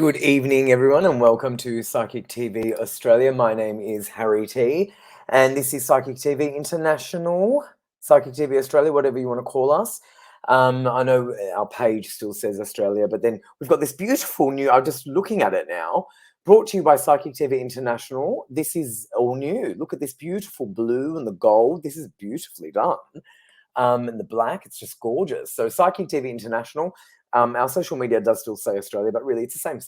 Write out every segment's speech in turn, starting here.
Good evening, everyone, and welcome to Psychic TV Australia. My name is Harry T, and this is Psychic TV International, Psychic TV Australia, whatever you want to call us. I know our page still says Australia, but then we've got this beautiful new, I'm just looking at it now, brought to you by Psychic TV International. This is all new. Look at this beautiful blue and the gold. This is beautifully done. And the black, it's just gorgeous. So Psychic TV International. Our social media does still say Australia, but really it's the same.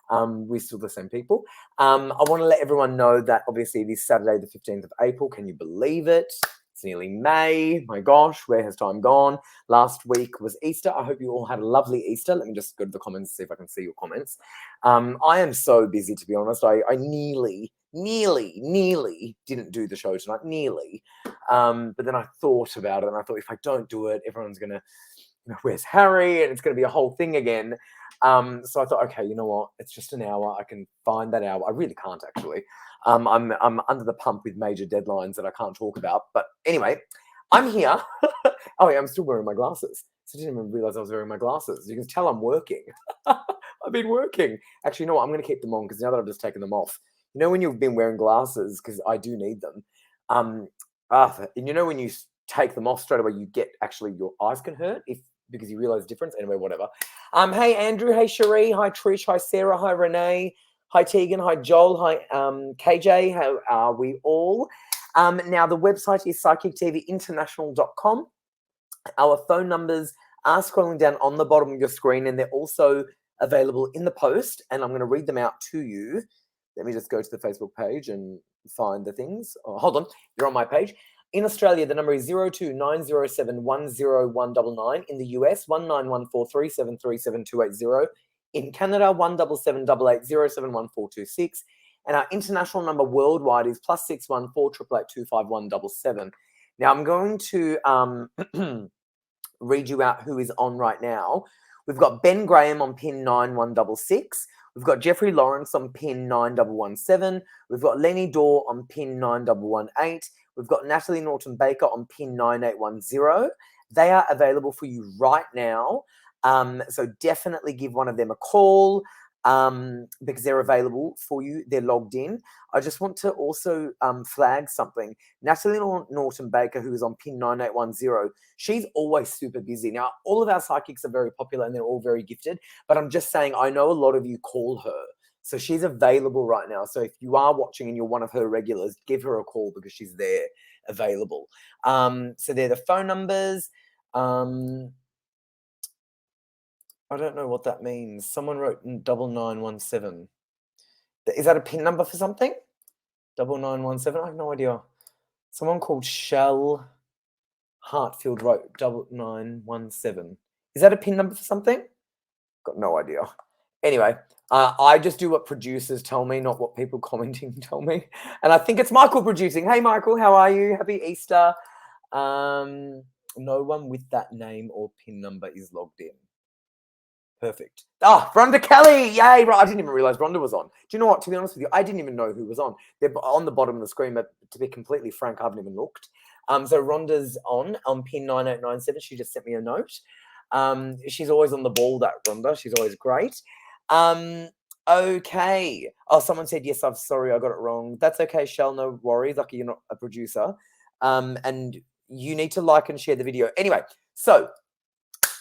We're still the same people. I want to let everyone know that obviously it is Saturday, the 15th of April. Can you believe it? It's nearly May. My gosh, where has time gone? Last week was Easter. I hope you all had a lovely Easter. Let me just go to the comments and see if I can see your comments. I am so busy, to be honest. I nearly didn't do the show tonight. Nearly. But then I thought about it and I thought if I don't do it, everyone's going to, where's Harry? And it's going to be a whole thing again. So I thought, okay, you know what? It's just an hour. I can find that hour. I really can't actually. I'm under the pump with major deadlines that I can't talk about. But anyway, I'm here. Oh yeah, I'm still wearing my glasses. So I didn't even realize I was wearing my glasses. You can tell I'm working. I've been working. Actually, you know what? I'm going to keep them on because now that I've just taken them off. You know when you've been wearing glasses, because I do need them. And you know when you take them off straight away, you get actually your eyes can hurt because you realize the difference. Anyway, whatever. Hey Andrew, hey Cherie, hi Trish, hi Sarah, hi Renee, hi Tegan, hi Joel, hi KJ. How are we all? Now the website is psychictvinternational.com. Our phone numbers are scrolling down on the bottom of your screen, and they're also available in the post. And I'm going to read them out to you. Let me just go to the Facebook page and find the things. Oh, hold on, you're on my page. In Australia, the number is 0290710199. In the US, 191437378280. In Canada, 17788071426. And our international number worldwide is +61 488825177. Now, I'm going to read you out who is on right now. We've got Ben Graham on pin 9166. We've got Jeffrey Lawrence on pin 9117. We've got Lenny Dorr on pin 9118. We've got Natalie Norton-Baker on pin 9810. They are available for you right now. So definitely give one of them a call because they're available for you. They're logged in. I just want to also flag something. Natalie Norton-Baker, who is on pin 9810, she's always super busy. Now, all of our psychics are very popular and they're all very gifted, but I'm just saying I know a lot of you call her. So she's available right now. So if you are watching and you're one of her regulars, give her a call because she's there available. So they're the phone numbers. I don't know what that means. Someone wrote 9917. Is that a PIN number for something? 9917? I have no idea. Someone called Shell Hartfield wrote 9917. Is that a PIN number for something? Got no idea. Anyway, I just do what producers tell me, not what people commenting tell me. And I think it's Michael producing. Hey, Michael, how are you? Happy Easter. No one with that name or PIN number is logged in. Perfect. Rhonda Kelly. Yay. I didn't even realize Rhonda was on. Do you know what? To be honest with you, I didn't even know who was on. They're on the bottom of the screen, but to be completely frank, I haven't even looked. So Rhonda's on pin 9897. She just sent me a note. She's always on the ball, that Rhonda. She's always great. Okay. Oh, someone said, yes, I'm sorry, I got it wrong. That's okay, Shell, no worries. Lucky you're not a producer. And you need to like and share the video. Anyway, so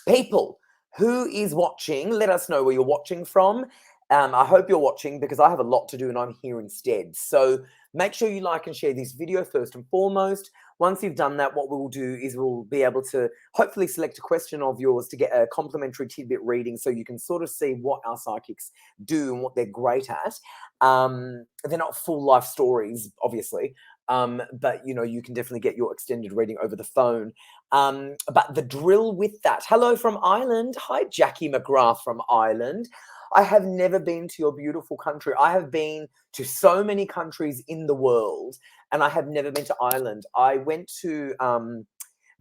people who is watching, let us know where you're watching from. I hope you're watching because I have a lot to do and I'm here instead. So make sure you like and share this video first and foremost. Once you've done that, what we'll do is we'll be able to hopefully select a question of yours to get a complimentary tidbit reading so you can sort of see what our psychics do and what they're great at. They're not full life stories, obviously, but, you can definitely get your extended reading over the phone. But the drill with that, hello from Ireland. Hi, Jackie McGrath from Ireland. I have never been to your beautiful country. I have been to so many countries in the world, and I have never been to Ireland. I went to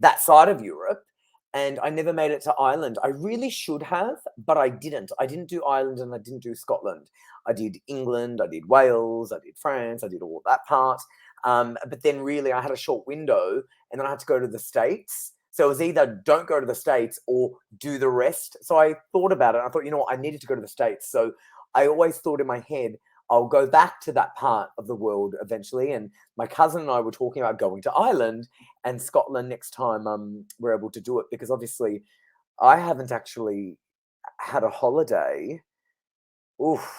that side of Europe, and I never made it to Ireland. I really should have, but I didn't. I didn't do Ireland, and I didn't do Scotland. I did England, I did Wales, I did France, I did all that part. But then really I had a short window, and then I had to go to the States. So it was either don't go to the States or do the rest. So I thought about it. I thought, you know what, I needed to go to the States. So I always thought in my head, I'll go back to that part of the world eventually. And my cousin and I were talking about going to Ireland and Scotland next time we're able to do it, because obviously I haven't actually had a holiday. Oof,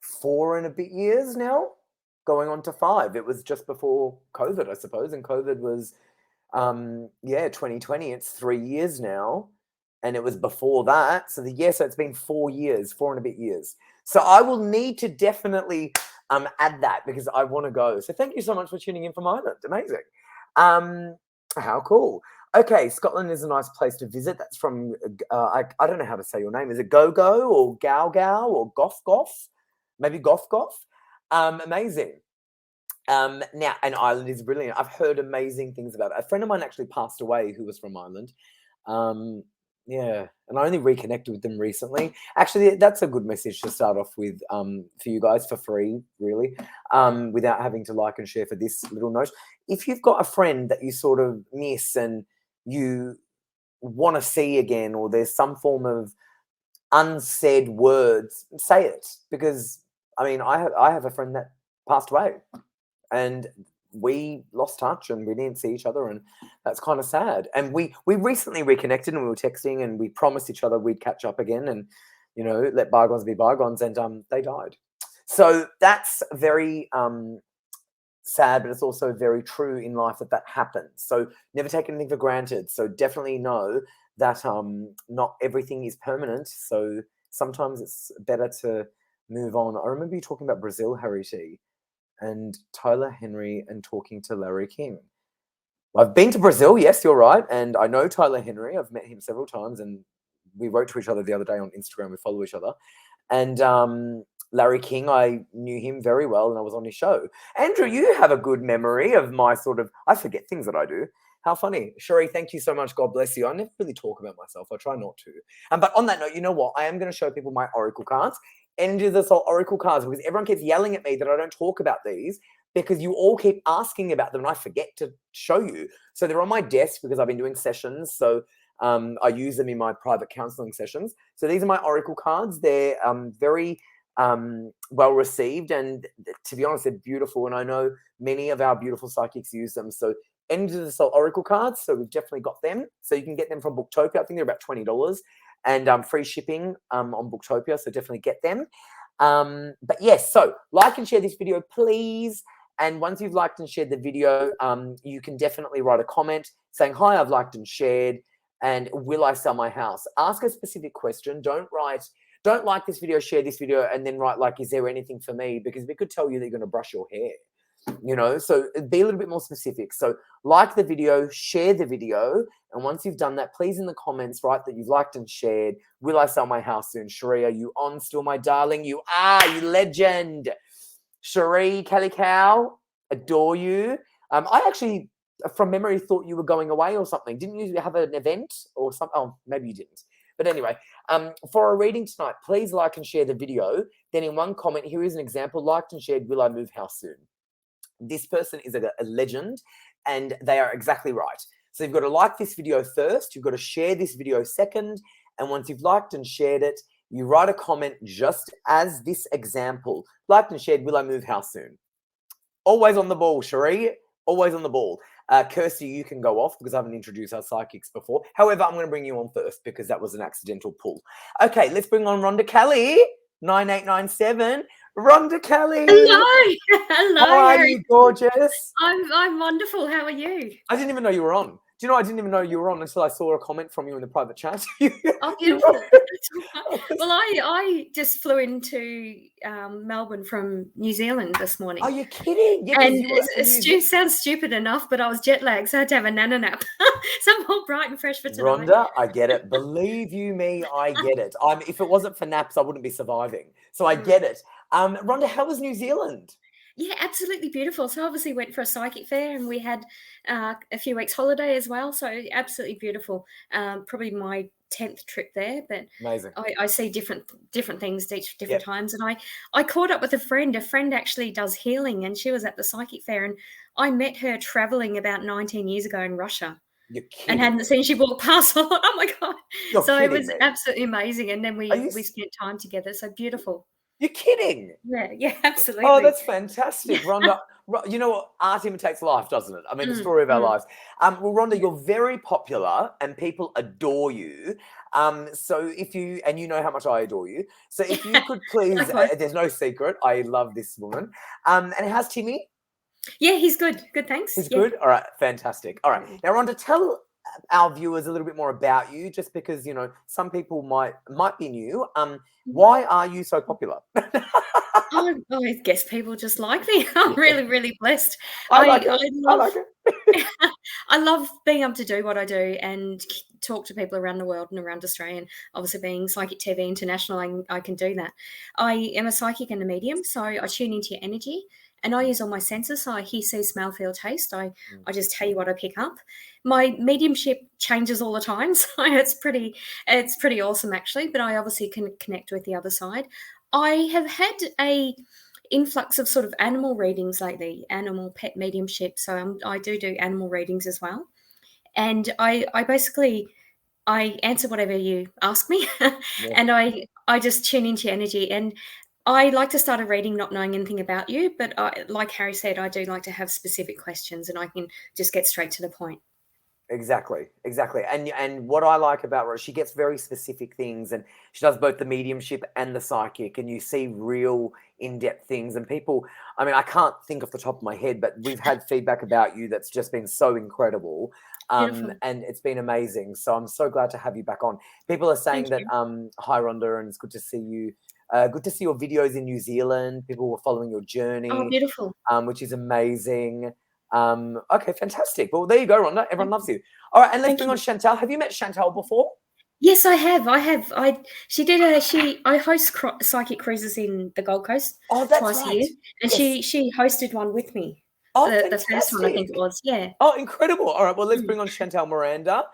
4 and a bit years now, going on to 5. It was just before COVID, I suppose, and COVID was 2020. It's 3 years now, and it was before that. So so it's been 4 years, 4 and a bit years. So I will need to definitely add that, because I want to go. So thank you so much for tuning in from Ireland. Amazing. How cool. Okay, Scotland is a nice place to visit. That's from I don't know how to say your name. Is it Go or Gao or Goff? Maybe Goff. Amazing. Now, and Ireland is brilliant. I've heard amazing things about it. A friend of mine actually passed away who was from Ireland. And I only reconnected with them recently. Actually, that's a good message to start off with for you guys, for free, really, without having to like and share for this little note. If you've got a friend that you sort of miss and you want to see again, or there's some form of unsaid words, say it. Because, I mean, I have a friend that passed away, and we lost touch and we didn't see each other, and that's kind of sad. And we recently reconnected, and we were texting, and we promised each other we'd catch up again and, let bygones be bygones, and they died. So that's very sad, but it's also very true in life that happens. So never take anything for granted. So definitely know that not everything is permanent. So sometimes it's better to move on. I remember you talking about Brazil, Harry T, and Tyler Henry, and talking to Larry King. I've been to Brazil, yes, you're right. And I know Tyler Henry. I've met him several times, and we wrote to each other the other day on Instagram. We follow each other. And Larry King, I knew him very well, and I was on his show. Andrew, you have a good memory of my I forget things that I do. How funny. Sheree, thank you so much. God bless you. I never really talk about myself. I try not to. But on that note, you know what? I am going to show people my Oracle cards. Energy of the Soul Oracle cards, because everyone keeps yelling at me that I don't talk about these, because you all keep asking about them and I forget to show you. So they're on my desk because I've been doing sessions. So I use them in my private counseling sessions. So these are my Oracle cards. They're very well received, and to be honest, they're beautiful. And I know many of our beautiful psychics use them. So Energy of the Soul Oracle cards. So we've definitely got them. So you can get them from Booktopia. I think they're about $20. And free shipping on Booktopia, so definitely get them. But yes, so like and share this video, please. And once you've liked and shared the video, you can definitely write a comment saying, hi, I've liked and shared, and will I sell my house? Ask a specific question. Don't like this video, share this video, and then write like, is there anything for me? Because we could tell you that you're going to brush your hair. So be a little bit more specific. So like the video, share the video, and once you've done that, please in the comments write that you've liked and shared. Will I sell my house soon? Cherie, are you on still, my darling? You are, you legend. Cherie, Kelly Cow, adore you. I actually, from memory, thought you were going away or something. Didn't you have an event or something? Oh, maybe you didn't. But anyway, for a reading tonight, please like and share the video. Then in one comment, here is an example, liked and shared, will I move house soon? This person is a legend, and they are exactly right. So you've got to like this video first, you've got to share this video second, and once you've liked and shared it, you write a comment just as this example. Liked and shared, will I move house soon? Always on the ball, Cherie. Always on the ball. Kirsty, you can go off because I haven't introduced our psychics before. However, I'm going to bring you on first because that was an accidental pull. Okay, let's bring on Rhonda Kelly, 9897. Rhonda Kelly. Hello. Hello. How are you, gorgeous? I'm wonderful. How are you? I didn't even know you were on. Do you know I didn't even know you were on until I saw a comment from you in the private chat. Oh, beautiful. Well, I just flew into Melbourne from New Zealand this morning. Are you kidding? Yeah, and it sounds stupid enough, but I was jet lagged, so I had to have a nana nap. So I'm all bright and fresh for tonight. Rhonda, I get it. Believe you me, I get it. If it wasn't for naps, I wouldn't be surviving. So I get it. Rhonda, how was New Zealand? Yeah, absolutely beautiful. So obviously went for a psychic fair, and we had a few weeks holiday as well. So absolutely beautiful. Probably my 10th trip there, but amazing. I see different things each different times. And I caught up with a friend. A friend actually does healing, and she was at the psychic fair, and I met her traveling about 19 years ago in Russia. You're and kidding hadn't me. seen she walked past. Oh my God. You're So it kidding was me. absolutely amazing. And then Are you we spent time together. So beautiful. you're kidding? Yeah, yeah, Oh, absolutely. that's fantastic, Rhonda. You know what? Art imitates life, doesn't it? I mean, the Mm, story of our mm, lives. Well, Rhonda, yeah. you're very popular and people adore you. So if you, and you know how much I adore you. So if you could please, Likewise. there's no secret. I love this woman. And how's Timmy? Yeah, he's good. Good, thanks. He's Yeah. good. All right, fantastic. All right, Yeah. now Rhonda, tell our viewers a little bit more about you, just because some people might be new. Mhm. Why are you so popular? I guess people just like me. I'm Yeah, really, really blessed. I like I it. I love like it. I love being able to do what I do and talk to people around the world and around Australia. And obviously, being Psychic TV International, I can do that. I am a psychic and a medium, so I tune into your energy and I use all my senses. So I hear, see, smell, feel, taste. I just tell you what I pick up. My mediumship changes all the time, so it's pretty awesome actually. But I obviously can connect with the other side. I have had a influx of sort of animal readings lately, animal pet mediumship. So I do animal readings as well, and I basically I answer whatever you ask me, Yeah. and I just tune into your energy. And I like to start a reading not knowing anything about you, but like Harry said, I do like to have specific questions, and I can just get straight to the point. Exactly, exactly. And what I like about her, she gets very specific things, and she does both the mediumship and the psychic, and you see real in-depth things. And people, I mean, I can't think off the top of my head, but we've had feedback about you that's just been so incredible. Beautiful. And it's been amazing. So I'm so glad to have you back on. People are Thank saying that you. hi Rhonda, and it's good to see you. Good to see your videos in New Zealand. People were following your Oh, journey, beautiful. which is amazing. Okay, fantastic. Well, there you go, Rhonda. Everyone loves you. All right, and let's Thank bring on you. Chantal. Have you met Chantal before? Yes, I have. I have. I host psychic cruises in the Gold Coast Oh, that's twice a right. year, and Yes. she hosted one with me. Oh, The first one I think it fantastic. was. Yeah. Oh, incredible. All right, well, let's Mm. bring on Chantal Miranda.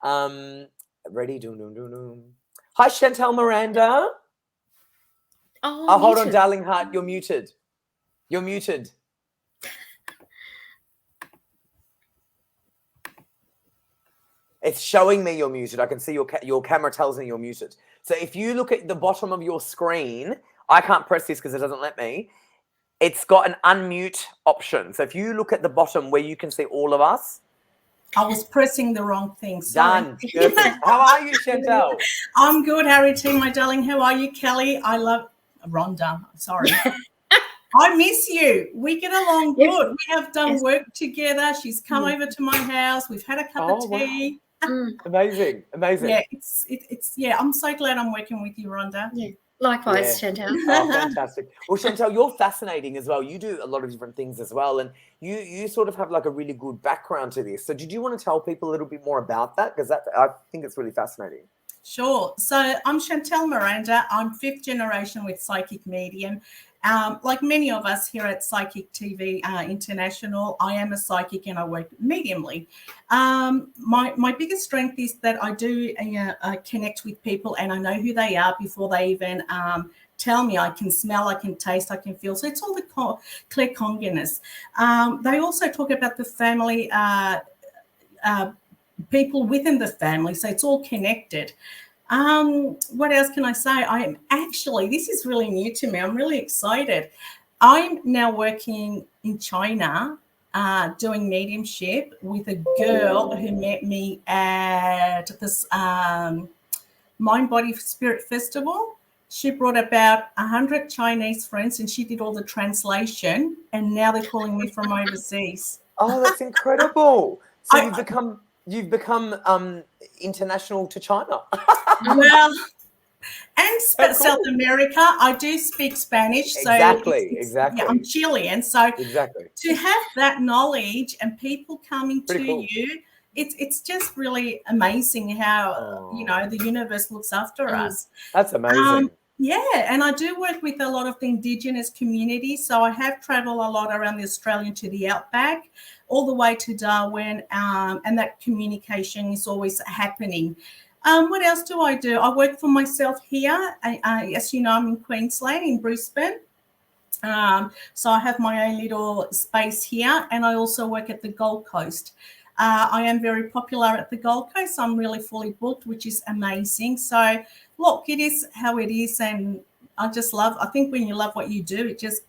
Um, Ready? Doom, doom, doom, doom. Hi, Chantal Miranda. Oh, Oh, hold on, muted. darling heart. You're muted. You're muted. It's showing me you're muted. I can see your camera tells me you're muted. So if you look at the bottom of your screen, I can't press this because it doesn't let me. It's got an unmute option. So if you look at the bottom where you can see all of us, I was pressing the wrong thing. Sorry. done. Perfect. How are you, Chantal? I'm good, Harry T, my darling. How are you, Kelly? I love Rhonda. Sorry. I miss you. We get along Yes. good. We have done Yes. work together. She's come Mm. over to my house. We've had a cup Oh, of wow. tea. Mm. Amazing. Amazing. Yeah, it's yeah. I'm so glad I'm working with you, Rhonda. Yeah. Likewise, Yeah. Chantal. Oh, fantastic. Well, Chantal, you're fascinating as well. You do a lot of different things as well. And you sort of have like a really good background to this. So did you want to tell people a little bit more about that? Because I think it's really fascinating. Sure. So I'm Chantal Miranda. I'm fifth generation with Psychic Medium. Like many of us here at Psychic TV International, I am a psychic and I work mediumly. My biggest strength is that I do connect with people and I know who they are before they even tell me. I can smell, I can taste, I can feel. So it's all the claircognizance. They also talk about the family people within the family, so it's all connected. What else can I say? I am actually, this is really new to me. I'm really excited. I'm now working in China doing mediumship with a girl who met me at this Mind Body Spirit Festival. She brought about 100 Chinese friends and she did all the translation, and now they're calling me from overseas. Oh, that's incredible. So I, you've become international to China. well, and How South cool. America. I do speak Spanish, so Exactly. yeah, I'm Exactly. Chilean. So Exactly. to have that knowledge and people coming to Pretty cool. you, it's just really amazing how the universe looks after us. That's amazing. Yeah, and I do work with a lot of the Indigenous communities. So I have traveled a lot around the Australian to the outback, all the way to Darwin, and that communication is always happening. What else do? I work for myself here. As you know, I'm in Queensland, in Brisbane. So I have my own little space here, and I also work at the Gold Coast. I am very popular at the Gold Coast. I'm really fully booked, which is amazing. So, look, it is how it is. And I think when you love what you do, it just,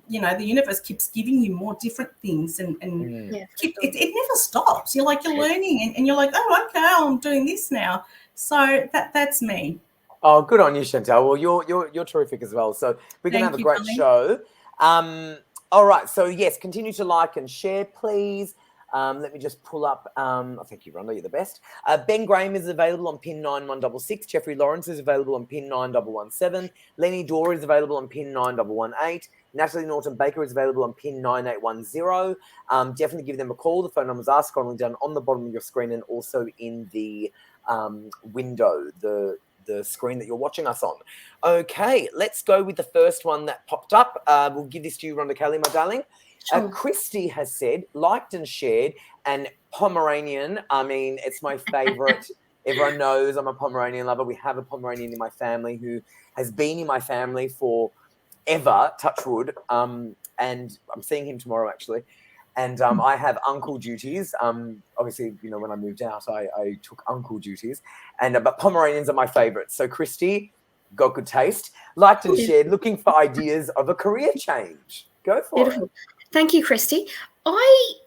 the universe keeps giving you more different things and Yeah, it never stops. You're learning and you're like, oh, okay, I'm doing this now. So that's me. Oh, good on you, Chantal. Well, you're terrific as well. So we're going to have a great darling. show. All right. So yes, continue to like and share, please. Let me just pull up. Thank you, Rhonda. You're the best. Ben Graham is available on pin 9166. Jeffrey Lawrence is available on pin 9117. Lenny Dora is available on pin 9118. Natalie Norton Baker is available on pin 9810. Definitely give them a call. The phone numbers are scrolling down on the bottom of your screen and also in the window, the screen that you're watching us on. Okay, let's go with the first one that popped up. We'll give this to you, Rhonda Kelly, my darling. sure. Christy has said, liked and shared, and Pomeranian. I mean, it's my favorite. Everyone knows I'm a Pomeranian lover. We have a Pomeranian in my family who has been in my family for ever, touch wood. And I'm seeing him tomorrow, actually. And I have uncle duties. Obviously, when I moved out, I took uncle duties. But Pomeranians are my favourites. So, Christy, got good taste. Liked and shared, looking for ideas of a career change. Go for Beautiful. it. Thank you, Christy. I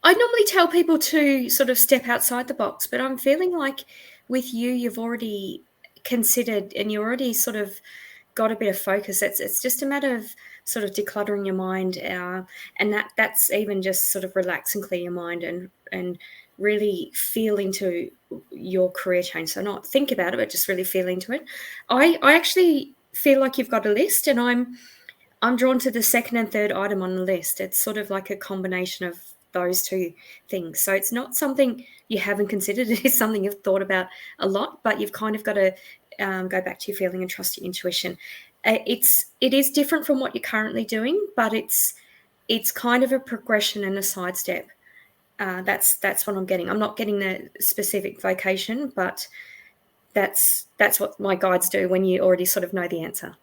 normally tell people to sort of step outside the box, but I'm feeling like with you, you've already considered and you already sort of got a bit of focus. It's just a matter of sort of decluttering your mind, and that's even just sort of relax and clear your mind and really feel into your career change. So not think about it, but just really feel into it. I actually feel like you've got a list, and I'm drawn to the second and third item on the list. It's sort of like a combination of those two things. So it's not something you haven't considered. It is something you've thought about a lot, but you've kind of got to go back to your feeling and trust your intuition. It is different from what you're currently doing, but it's kind of a progression and a sidestep. That's what I'm getting. I'm not getting the specific vocation, but that's what my guides do when you already sort of know the answer.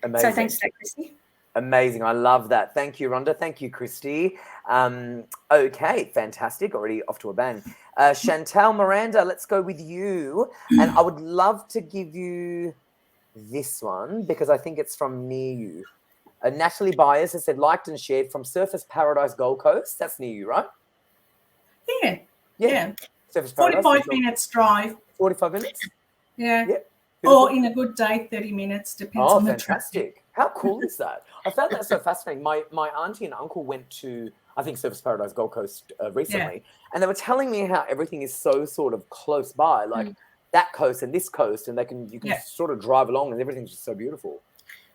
Amazing. So thanks for that, Christy. Amazing. I love that. Thank you, Rhonda. Thank you, Christy. Okay, fantastic. Already off to a bang. Chantal, Miranda, let's go with you. And I would love to give you this one because I think it's from near you. Natalie Byers has said, liked and shared from Surfers Paradise Gold Coast. That's near you, right? Yeah. Surfers Paradise. 45 minutes drive. 45 minutes? Yeah. Yeah. Or in a good day, 30 minutes, depends on the traffic. Fantastic. How cool is that? I found that so fascinating. My auntie and uncle went to, I think, Surfers Paradise Gold Coast recently, and they were telling me how everything is so sort of close by, like that coast and this coast, and you can sort of drive along and everything's just so beautiful.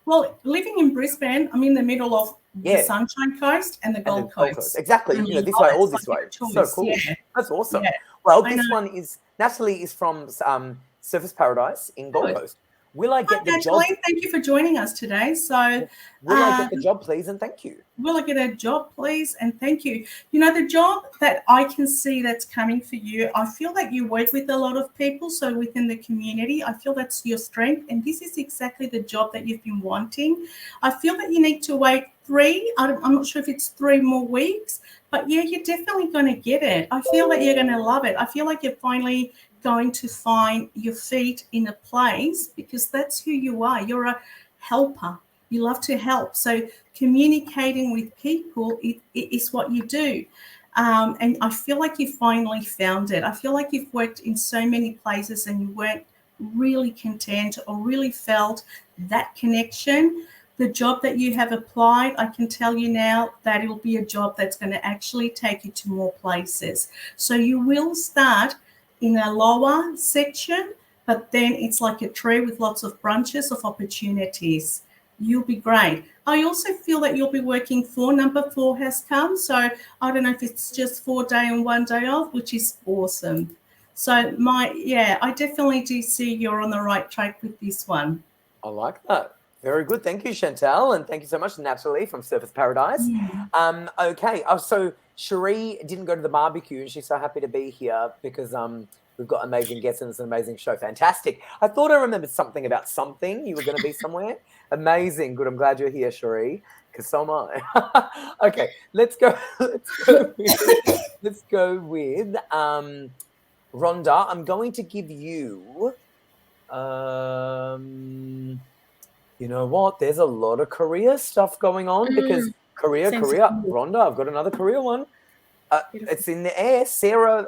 Well, living in Brisbane, I'm in the middle of the Sunshine Coast and the Gold Coast. Exactly. This way or this way. So cool. Yeah. That's awesome. Yeah. Well, this one is, Natalie is from Surfers Paradise in Gold Coast. Will I get the job? Thank you for joining us today. So, will I get the job, please, and thank you? Will I get a job, please, and thank you? The job that I can see that's coming for you, I feel that you work with a lot of people, so within the community, I feel that's your strength, and this is exactly the job that you've been wanting. I feel that you need to wait I'm not sure if it's 3 more weeks, but yeah, you're definitely going to get it. I feel that you're going to love it. I feel like you're finally going to find your feet in a place because that's who you are. You're a helper. You love to help. So communicating with people is what you do. And I feel like you finally found it. I feel like you've worked in so many places and you weren't really content or really felt that connection. The job that you have applied, I can tell you now that it'll be a job that's going to actually take you to more places. So you will start in a lower section, but then it's like a tree with lots of branches of opportunities. You'll be great. I also feel that you'll be working 4. Number 4 has come. So I don't know if it's just 4 day and 1 day off, which is awesome. So I definitely do see you're on the right track with this one. I like that. Very good. Thank you, Chantal. And thank you so much, Natalie from Surfers Paradise. Okay. So Cherie didn't go to the barbecue and she's so happy to be here because we've got amazing guests and it's an amazing show. Fantastic. I thought I remembered something about something. You were going to be somewhere. Amazing. Good. I'm glad you're here, Cherie. because so am I. Okay, let's go. Let's go with Rhonda. I'm going to give you. You know what? There's a lot of career stuff going on because career. Seems Rhonda, I've got another career one. It's in the air. Sarah,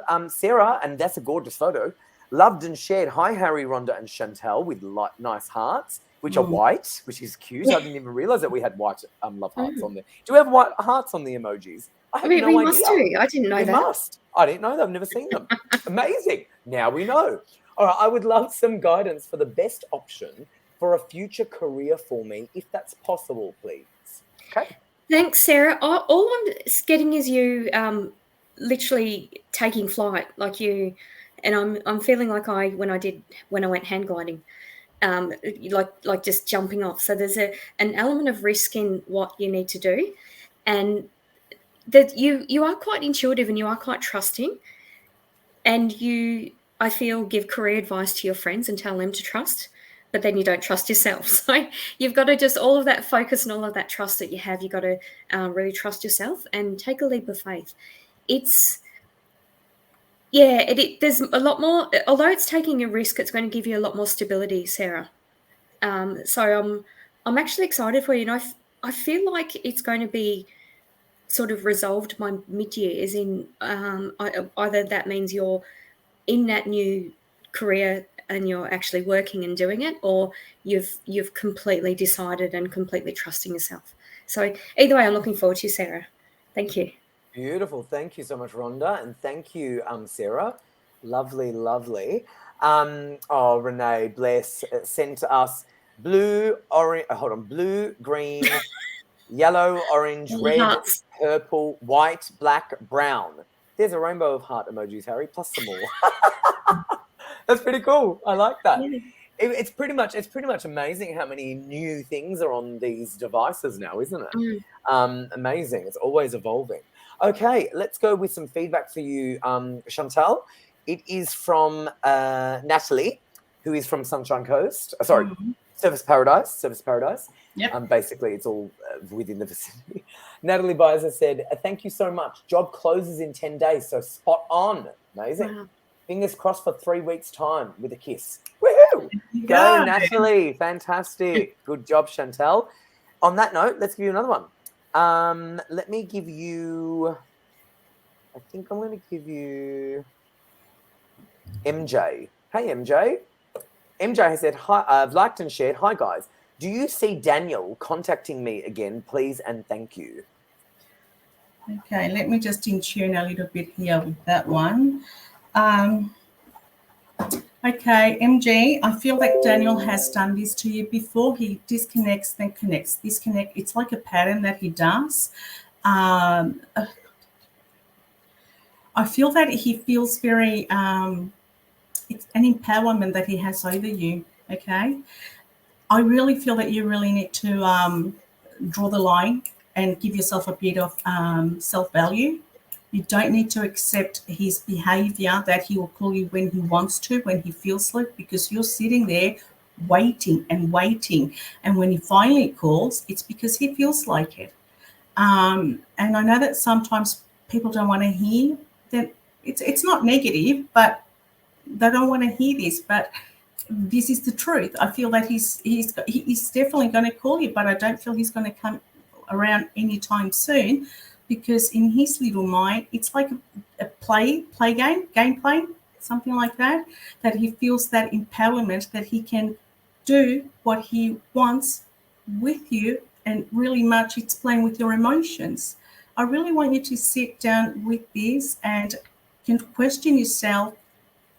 and that's a gorgeous photo. Loved and shared. Hi, Harry, Rhonda, and Chantal with nice hearts, which are white, which is cute. I didn't even realize that we had white love hearts on there. Do we have white hearts on the emojis? I have no idea. We must do. I didn't know we that. Must. I didn't know that. I've never seen them. Amazing. Now we know. All right. I would love some guidance for the best option for a future career for me, if that's possible, please. Okay. Thanks, Sarah. All I'm getting is you literally taking flight, like you, and I'm feeling like when I went hang gliding, like just jumping off. So there's an element of risk in what you need to do, and that you are quite intuitive and you are quite trusting, and I feel give career advice to your friends and tell them to trust. But then you don't trust yourself. So you've got to just all of that focus and all of that trust that you have, you've got to really trust yourself and take a leap of faith. There's a lot more, although it's taking a risk, it's going to give you a lot more stability, Sarah. So I'm actually excited for you. And I feel like it's going to be sort of resolved by mid-year, as in either that means you're in that new career and you're actually working and doing it, or you've completely decided and completely trusting yourself. So either way, I'm looking forward to you, Sarah. Thank you. Beautiful. Thank you so much, Rhonda. And thank you, Sarah. Lovely, lovely. Renee, bless, sent us blue, green, yellow, orange, red, Hearts. purple, white, black, brown. There's a rainbow of heart emojis, Harry, plus some more. That's pretty cool. I like that. Yeah. It's pretty much amazing how many new things are on these devices now, isn't it? Amazing. It's always evolving. Okay, let's go with some feedback for you, Chantal. It is from Natalie, who is from Sunshine Coast. Service Paradise. Yep. Basically, it's all within the vicinity. Natalie Bizer said, "Thank you so much. Job closes in 10 days, so spot on. Amazing. Wow. Fingers crossed for 3 weeks' time with a kiss. Woohoo! Go, Natalie. Fantastic. Good job, Chantal. On that note, let's give you another one. Let me give you, I think I'm going to give you MJ. Hey, MJ. MJ has said, hi, I've liked and shared. Hi, guys. Do you see Daniel contacting me again, please, and thank you? Okay, let me just in tune a little bit here with that one. Okay, MJ, I feel like Daniel has done this to you before. He disconnects, then connects, disconnect. It's like a pattern that he does. I feel that he feels very, it's an empowerment that he has over you, okay? I really feel that you really need to draw the line and give yourself a bit of self-value. You don't need to accept his behavior that he will call you when he wants to, when he feels like, because you're sitting there waiting and waiting. And when he finally calls, it's because he feels like it. And I know that sometimes people don't want to hear that. It's not negative, but they don't want to hear this. But this is the truth. I feel that he's definitely going to call you, but I don't feel he's going to come around anytime soon. Because in his little mind, it's like a play gameplay, something like that he feels that empowerment that he can do what he wants with you, and really much it's playing with your emotions. I really want you to sit down with this and can question yourself,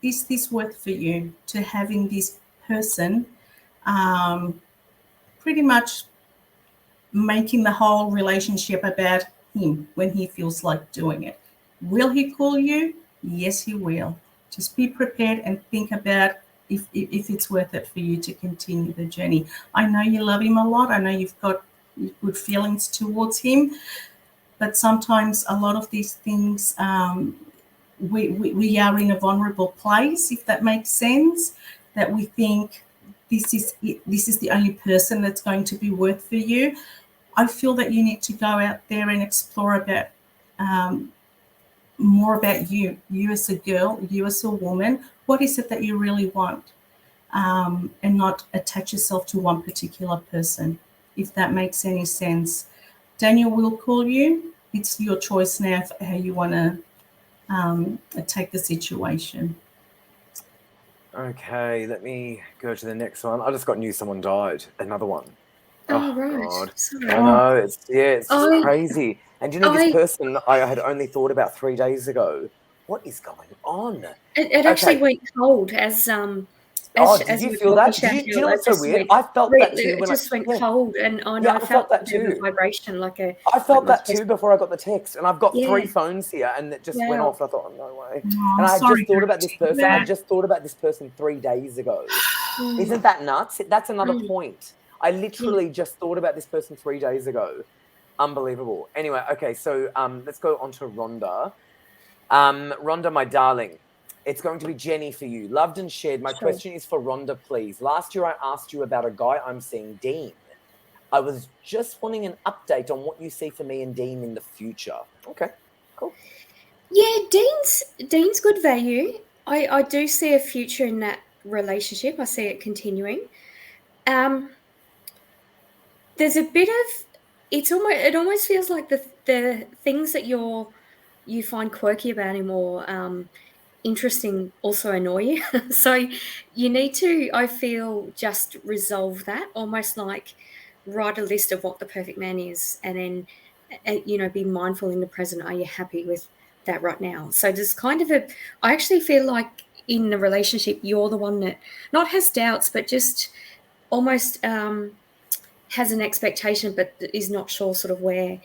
is this worth for you to having this person pretty much making the whole relationship about him when he feels like doing it? Will he call you? Yes, he will. Just be prepared and think about if it's worth it for you to continue the journey. I know you love him a lot. I know you've got good feelings towards him, but sometimes a lot of these things, we are in a vulnerable place, if that makes sense, that we think this is the only person that's going to be worth for you. I feel that you need to go out there and explore about more about you as a girl, you as a woman. What is it that you really want? And not attach yourself to one particular person, if that makes any sense. Daniel will call you. It's your choice now for how you want to take the situation. Okay, let me go to the next one. I just got news someone died. Another one. Oh, right. God. Sorry. I know, it's just I- crazy. And you know, this I- person I had only thought about 3 days ago. What is going on? It actually Okay. went cold as Oh, did as you you were feel talking, that? Do you Chantal. know It what's so just weird? went I felt that too it when just went yeah, cold, and I know yeah, I I felt felt a that bit of a too. vibration, like I felt my that chest. too before I got the text, and I've got Yeah. 3 phones here, and it just went Wow. off. I thought, oh, no way. Oh, And I had sorry just thought to about this hear person. I that. just thought about this person 3 days ago. Mm, Isn't that nuts? That's another mm, point. I yeah. literally just thought about this person 3 days ago. Unbelievable. Anyway, okay, so let's go on to Rhonda. Rhonda, my darling, it's going to be Jenny for you. Loved and shared. My Sure. question is for Rhonda, please. Last year I asked you about a guy I'm seeing, Dean. I was just wanting an update on what you see for me and Dean in the future. Okay, cool. Yeah, Dean's good value. I do see a future in that relationship. I see it continuing. There's a bit of it almost feels like the things that you find quirky about him or interesting also annoy you. So you need to, I feel, just resolve that, almost like write a list of what the perfect man is, and then be mindful in the present. Are you happy with that right now? So there's kind of I actually feel like in the relationship you're the one that not has doubts, but just almost has an expectation, but is not sure sort of where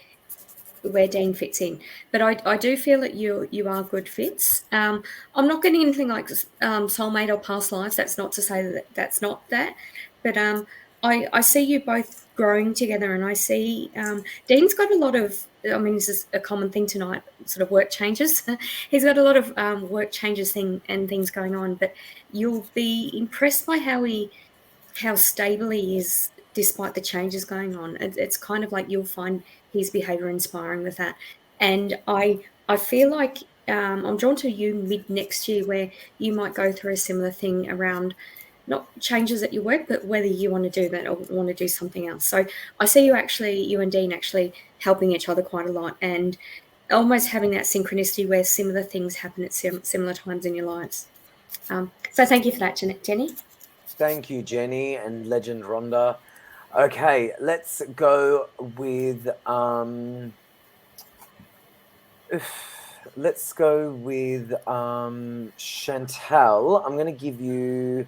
Dean fits in. But I do feel that you are good fits. I'm not getting anything like soulmate or past lives. That's not to say that that's not that. But I see you both growing together, and I see Dean's got a lot of, I mean, this is a common thing tonight, sort of work changes. He's got a lot of work changes things going on, but you'll be impressed by how stable he is despite the changes going on. It's kind of like you'll find his behavior inspiring with that. And I feel like I'm drawn to you mid next year, where you might go through a similar thing around not changes at your work, but whether you want to do that or want to do something else. So I see you and Dean actually helping each other quite a lot, and almost having that synchronicity where similar things happen at similar times in your lives. So thank you for that, Jenny. Thank you, Jenny and Legend Rhonda. Okay, let's go with Chantal. I'm going to give you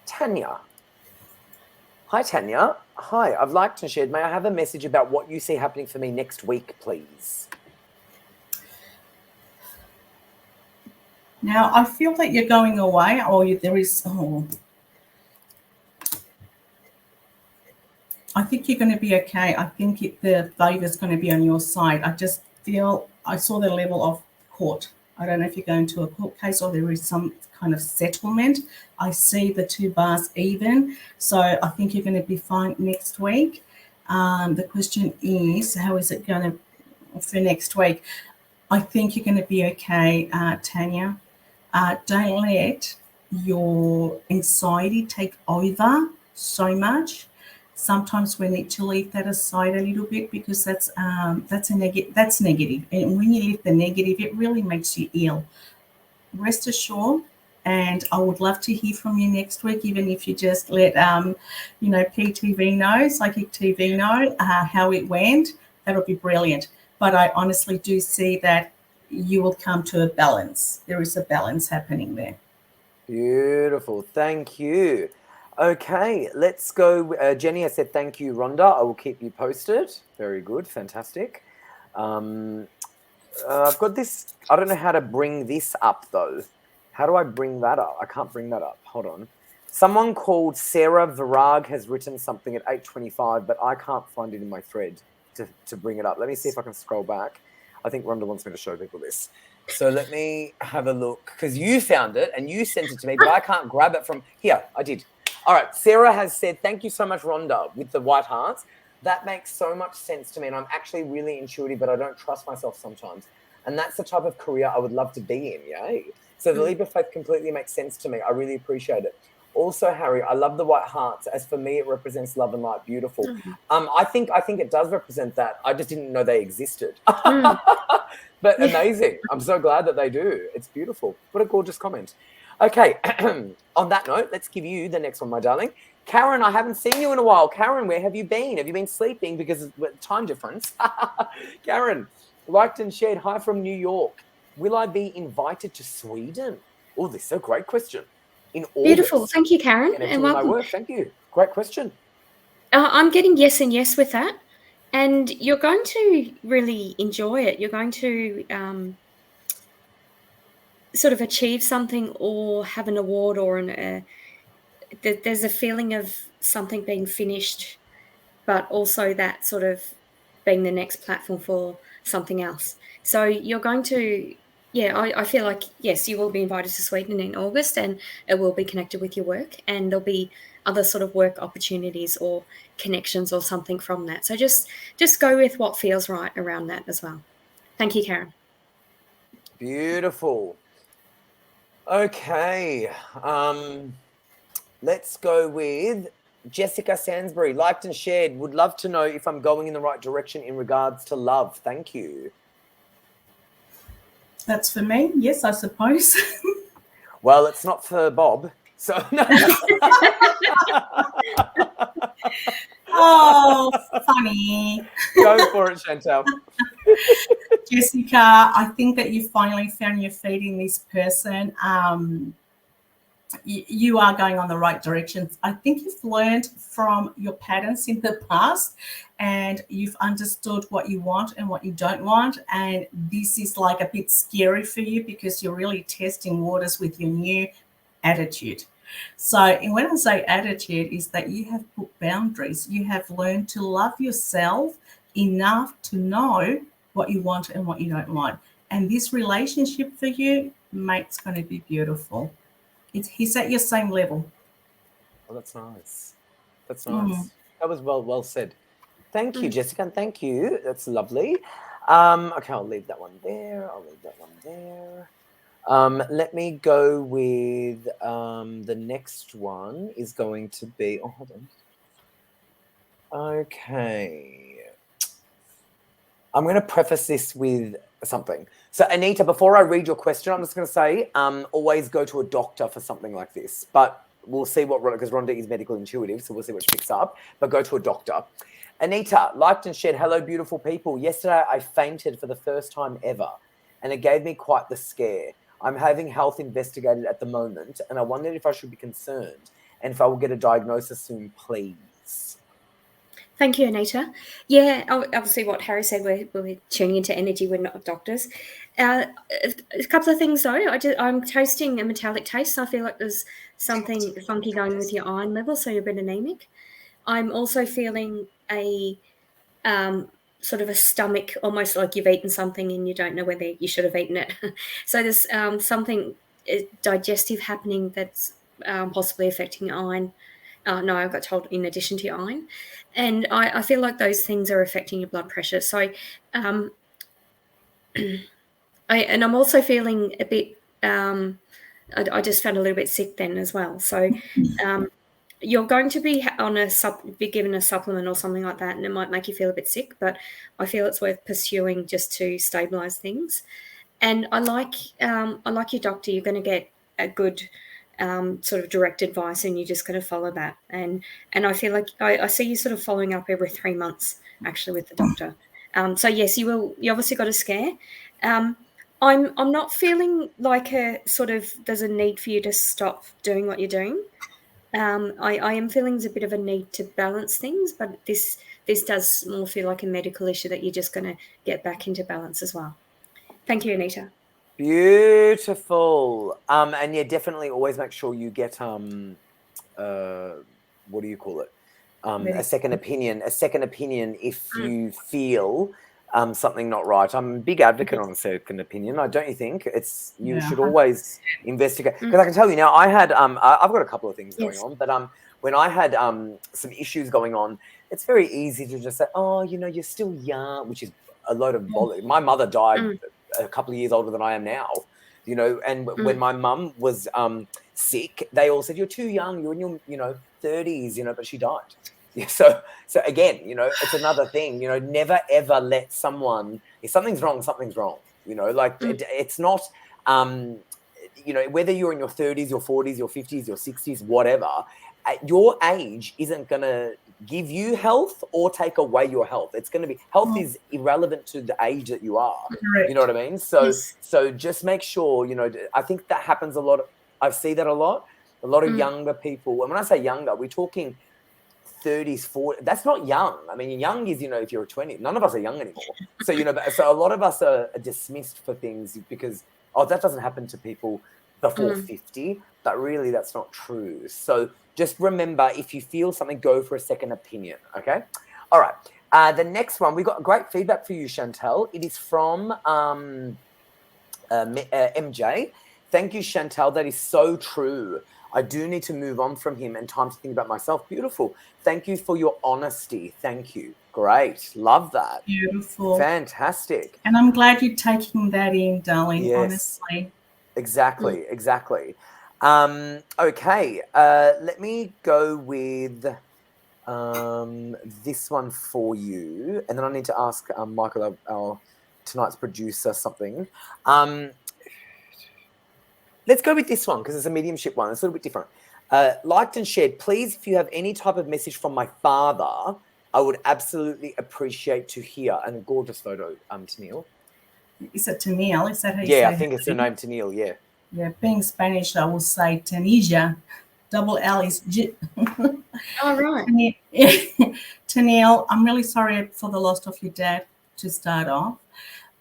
Tanya. Hi, Tanya. Hi, I've liked and shared. May I have a message about what you see happening for me next week, please? Now, I feel that you're going away, or there is. Oh, I think you're going to be okay. I think the favor is going to be on your side. I just feel I saw the level of court. I don't know if you're going to a court case or there is some kind of settlement. I see the 2 bars even. So I think you're going to be fine next week. The question is, how is it going to for next week? I think you're going to be okay, Tanya. Don't let your anxiety take over so much. Sometimes we need to leave that aside a little bit, because that's negative. And when you leave the negative, it really makes you ill. Rest assured, and I would love to hear from you next week, even if you just let PTV know, Psychic TV know how it went. That'll be brilliant. But I honestly do see that you will come to a balance. There is a balance happening there. Beautiful. Thank you. Okay, let's go. Jenny has said thank you, Rhonda. I will keep you posted. Very good. Fantastic. I've got this. I don't know how to bring this up, though. How do I bring that up? I can't bring that up. Hold on. Someone called Sarah Virag has written something at 8:25, but I can't find it in my thread to bring it up. Let me see if I can scroll back. I think Rhonda wants me to show people this. So let me have a look, because you found it and you sent it to me, but I can't grab it from here. I did. All right. Sarah has said, thank you so much, Rhonda, with the white hearts. That makes so much sense to me. And I'm actually really intuitive, but I don't trust myself sometimes. And that's the type of career I would love to be in. Yay. So the leap of faith completely makes sense to me. I really appreciate it. Also, Harry, I love the white hearts. As for me, it represents love and light. Beautiful. I think it does represent that. I just didn't know they existed. But amazing. I'm so glad that they do. It's beautiful. What a gorgeous comment. Okay. On that note, let's give you the next one, my darling. Karen, I haven't seen you in a while. Karen, where have you been? Have you been sleeping because of time difference? Karen, liked and shared, hi from New York. Will I be invited to Sweden? Oh, this is a great question. In August. Beautiful. Thank you, Karen, And welcome. My work. Thank you. Great question. I'm getting yes and yes with that. And you're going to really enjoy it. You're going to sort of achieve something or have an award or there's a feeling of something being finished, but also that sort of being the next platform for something else. So you're going to, I feel like, yes, you will be invited to Sweden in August, and it will be connected with your work, and there'll be other sort of work opportunities or connections or something from that. So just go with what feels right around that as well. Thank you, Karen. Beautiful. Okay. Let's go with Jessica Sansbury. Liked and shared. Would love to know if I'm going in the right direction in regards to love. Thank you. That's for me. Yes, I suppose. Well, it's not for Bob. So Oh, funny. Go for it, Chantal. Jessica, I think that you finally found your feet in this person. You are going on the right direction. I think you've learned from your patterns in the past, and you've understood what you want and what you don't want. And this is like a bit scary for you because you're really testing waters with your new attitude. So, and when I say attitude, is that you have put boundaries. You have learned to love yourself enough to know what you want and what you don't want. And this relationship for you, mate's going to be beautiful. He's at your same level. Oh, that's nice. That's nice. That was well said. Thank you, Jessica, and thank you. That's lovely. Okay, I'll leave that one there. Let me go with the next one is going to be. Oh, hold on. Okay. I'm going to preface this with something. So, Anita, before I read your question, I'm just going to say, always go to a doctor for something like this. But we'll see what, because Rhonda is medical intuitive, so we'll see what she picks up. But go to a doctor. Anita, liked and shared, hello, beautiful people. Yesterday, I fainted for the first time ever, and it gave me quite the scare. I'm having health investigated at the moment, and I wondered if I should be concerned and if I will get a diagnosis soon, please. Thank you, Anita. Yeah, obviously what Harry said, we're tuning into energy, we're not doctors. A couple of things though, I'm tasting a metallic taste, so I feel like there's something funky going with your iron level, so you're a bit anemic. I'm also feeling a sort of a stomach, almost like you've eaten something and you don't know whether you should have eaten it. So there's something digestive happening that's possibly affecting iron. No, I got told in addition to your iron. And I feel like those things are affecting your blood pressure. So I'm also feeling a bit, I just felt a little bit sick then as well. So you're going to be be given a supplement or something like that, and it might make you feel a bit sick, but I feel it's worth pursuing just to stabilize things. And I like your doctor. You're going to get a good sort of direct advice, and you're just going to follow that. And I feel like I see you sort of following up every 3 months actually with the doctor. So yes, you will. You obviously got a scare. I'm not feeling like there's a need for you to stop doing what you're doing. I am feeling there's a bit of a need to balance things, but this does more feel like a medical issue that you're just going to get back into balance as well. Thank you, Anita. Beautiful. And yeah, definitely always make sure you get what do you call it? A second opinion if you feel something not right. I'm a big advocate on a second opinion. Don't you think? You Yeah. should always investigate. Because I can tell you now, I've got a couple of things going Yes. on, but when I had some issues going on, it's very easy to just say, oh, you're still young, which is a load of bollocks. My mother died a couple of years older than I am now, and when my mum was sick, they all said, you're too young, you're in your 30s, but she died. Yeah, so again, it's another thing, never ever let someone, if something's wrong, it's not, whether you're in your 30s, your 40s, your 50s, your 60s, whatever, your age isn't going to give you health or take away your health. It's going to be, health is irrelevant to the age that you are. Correct. You know what I mean? So, Yes. so just make sure, I think that happens a lot. I see that a lot of younger people. And when I say younger, we're talking 30s, 40s. That's not young. I mean, young is, if you're 20, none of us are young anymore. So, so a lot of us are dismissed for things because, that doesn't happen to people before 50, but really that's not true. So just remember, if you feel something, go for a second opinion. Okay. All right. The next one, we got great feedback for you, Chantal. It is from MJ. Thank you, Chantal. That is so true. I do need to move on from him and time to think about myself. Beautiful. Thank you for your honesty. Thank you. Great. Love that. Beautiful. Fantastic. And I'm glad you're taking that in, darling, Yes. honestly. Exactly. Okay. Let me go with this one for you. And then I need to ask Michael, our tonight's producer, something. Let's go with this one because it's a mediumship one. It's a little bit different. Liked and shared. Please, if you have any type of message from my father, I would absolutely appreciate to hear. And a gorgeous photo, Tennille. Is it Tennille? Is that how you say it? Yeah, I think it's her name, Tennille, yeah. Yeah, being Spanish, I will say Tunisia. Double L is J. Oh, right. Tennille, I'm really sorry for the loss of your dad to start off.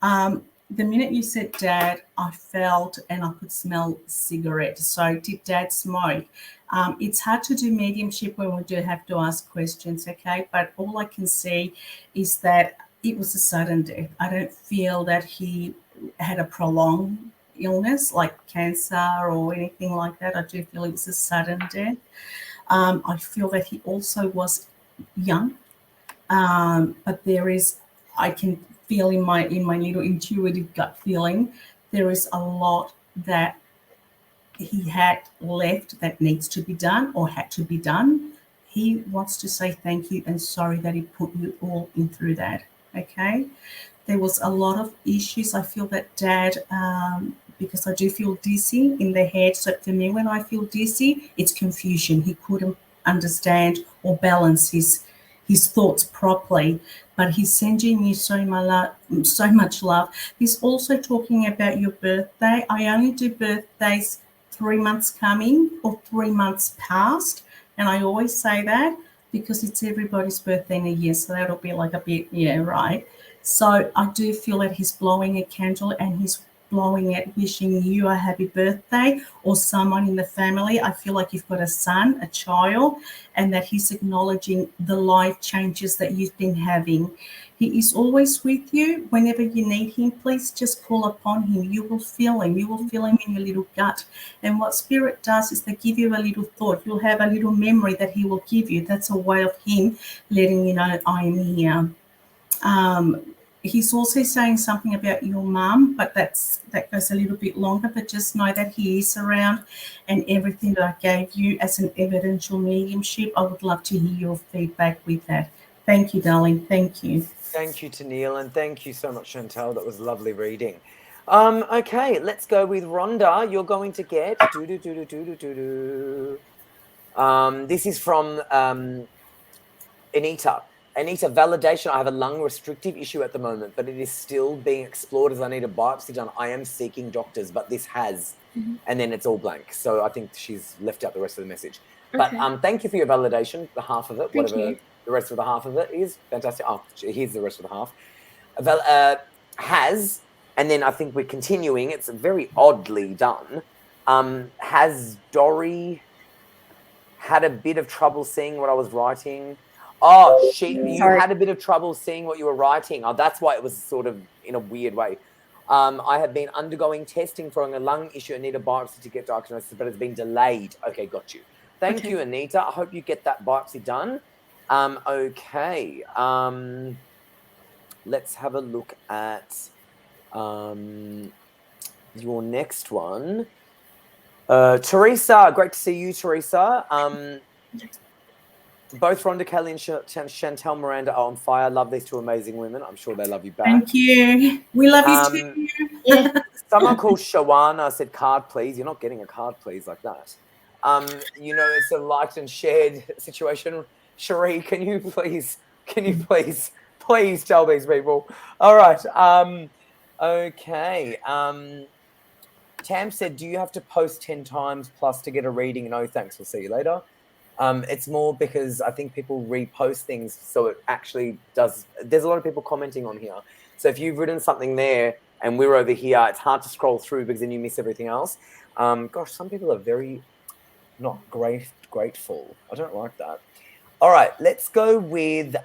The minute you said dad, I felt and I could smell cigarettes. So did dad smoke? It's hard to do mediumship when we do have to ask questions, okay? But all I can say is that it was a sudden death. I don't feel that he had a prolonged illness like cancer or anything like that. I do feel it was a sudden death. I feel that he also was young, but I can feel in my little intuitive gut feeling, there is a lot that he had left that needs to be done or had to be done. He wants to say thank you and sorry that he put you all in through that. Okay, there was a lot of issues. I feel that dad, because I do feel dizzy in the head. So for me, when I feel dizzy, it's confusion. He couldn't understand or balance his thoughts properly, but he's sending you so much love. He's also talking about your birthday. I only do birthdays 3 months coming or 3 months past, and I always say that because it's everybody's birthday in a year, so that'll be like a bit, yeah, right. So I do feel that he's blowing a candle and he's blowing it, wishing you a happy birthday or someone in the family. I feel like you've got a son, a child, and that he's acknowledging the life changes that you've been having. He is always with you. Whenever you need him, please just call upon him. You will feel him. You will feel him in your little gut. And what Spirit does is they give you a little thought. You'll have a little memory that he will give you. That's a way of him letting you know I am here. He's also saying something about your mum, but that goes a little bit longer. But just know that he is around, and everything that I gave you as an evidential mediumship, I would love to hear your feedback with that. Thank you, darling. Thank you. Thank you, Tennille, and thank you so much, Chantal. That was lovely reading. Okay, let's go with Rhonda. You're going to get this is from Anita. Anita, validation. I have a lung restrictive issue at the moment, but it is still being explored as I need a biopsy done. I am seeking doctors, but this has, and then it's all blank. So I think she's left out the rest of the message. Okay. But thank you for your validation, the half of it, Thank whatever you. the rest of the half of it is. Fantastic. Oh, here's the rest of the half. Has, and then I think we're continuing. It's very oddly done. Has Dory had a bit of trouble seeing what I was writing? Oh, you Sorry. had a bit of trouble seeing what you were writing. Oh, that's why it was sort of in a weird way. I have been undergoing testing for a lung issue and need a biopsy to get diagnosis, but it's been delayed. Okay, got you. Thank you, Anita. I hope you get that biopsy done. Okay. Let's have a look at your next one. Teresa, great to see you, Teresa. Both Rhonda Kelly and Chantal Miranda are on fire. Love these two amazing women. I'm sure they love you back. Thank you. We love you too. Yeah. Someone called Shawana said, "Card, please." You're not getting a card, please, like that. It's a liked and shared situation. Cherie, can you please tell these people? All right. Okay. Tam said, "Do you have to post 10 times plus to get a reading?" No, thanks. We'll see you later. It's more because I think people repost things, so it actually does. There's a lot of people commenting on here. So if you've written something there and we're over here, it's hard to scroll through because then you miss everything else. Gosh, some people are very not grateful. I don't like that. All right, let's go with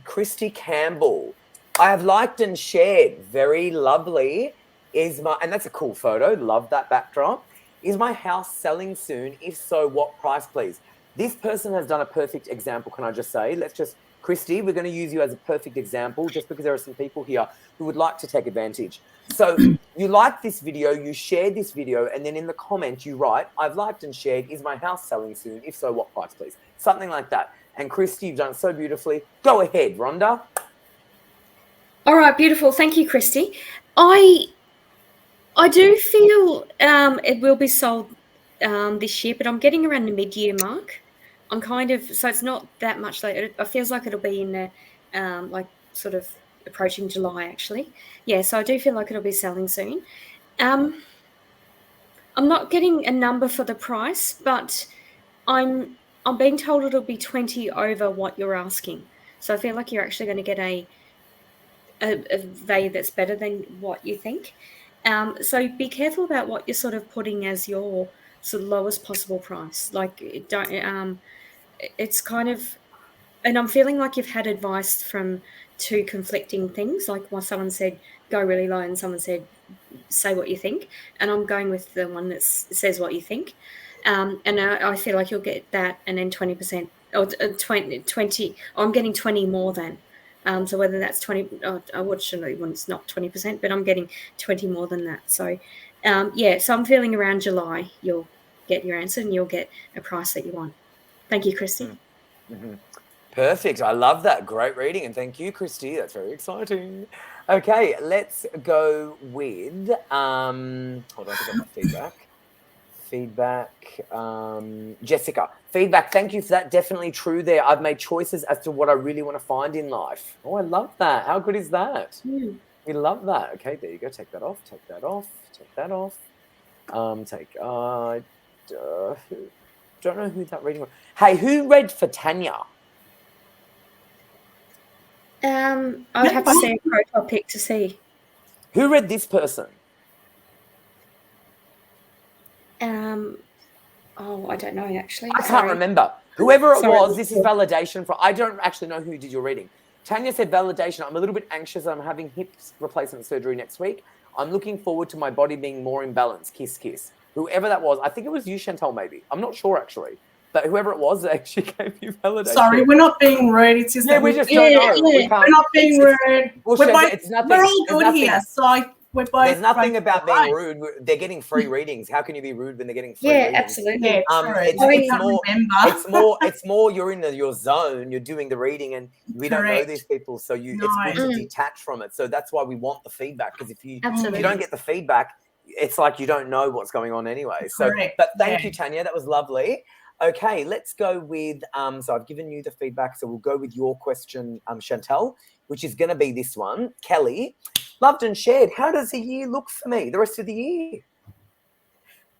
Christy Campbell. I have liked and shared. Very lovely. And that's a cool photo. Love that backdrop. Is my house selling soon? If so, what price, please? This person has done a perfect example, can I just say? Christy, we're going to use you as a perfect example just because there are some people here who would like to take advantage. So you like this video, you share this video, and then in the comments you write, I've liked and shared, is my house selling soon? If so, what price, please? Something like that. And Christy, you've done it so beautifully. Go ahead, Rhonda. All right, beautiful. Thank you, Christy. I do feel it will be sold this year, but I'm getting around the mid-year mark. So it's not that much later. It feels like it'll be in the sort of approaching July, actually. Yeah, so I do feel like it'll be selling soon. I'm not getting a number for the price, but I'm being told it'll be 20 over what you're asking. So I feel like you're actually going to get a value that's better than what you think. So be careful about what you're sort of putting as your sort of lowest possible price. Like, don't. It's kind of, and I'm feeling like you've had advice from two conflicting things. Like, someone said go really low, and someone said say what you think. And I'm going with the one that says what you think. And I feel like you'll get that, and then 20% or 20. I'm getting 20 more than. So whether that's 20, unfortunately, when it's not 20%, but I'm getting 20 more than that. So, so I'm feeling around July, you'll get your answer and you'll get a price that you want. Thank you, Christy. Mm-hmm. Perfect. I love that. Great reading. And thank you, Christy. That's very exciting. Okay, let's go with, hold on, I got my feedback. Jessica, feedback. Thank you for that. Definitely true there. I've made choices as to what I really want to find in life. Oh, I love that. How good is that? We love that. Okay, there you go. Take that off. Take that off. Take that off. Don't know who that reading was. Hey, who read for Tanya? I'd have to see a profile pic to see. Who read this person? I don't know, actually. I can't remember. Whoever it was, this is validation for. I don't actually know who did your reading. Tanya said validation. I'm a little bit anxious. I'm having hip replacement surgery next week. I'm looking forward to my body being more in balance. Kiss, kiss. Whoever that was, I think it was you, Chantal, maybe. I'm not sure, actually. But whoever it was actually gave you validation. Sorry, we're not being rude. It's just that we just don't know. We're not being rude. We're all good here. So we're both. There's nothing about being rude. They're getting free readings. How can you be rude when they're getting free readings? Absolutely. Yeah, it's more you're in your zone. You're doing the reading, and we don't know these people, so it's good to detach from it. So that's why we want the feedback, because if you don't get the feedback, it's like you don't know what's going on anyway. So, but thank you, Tanya. That was lovely. Okay, let's go with, so I've given you the feedback, so we'll go with your question, Chantal, which is going to be this one. Kelly, loved and shared. How does the year look for me, the rest of the year?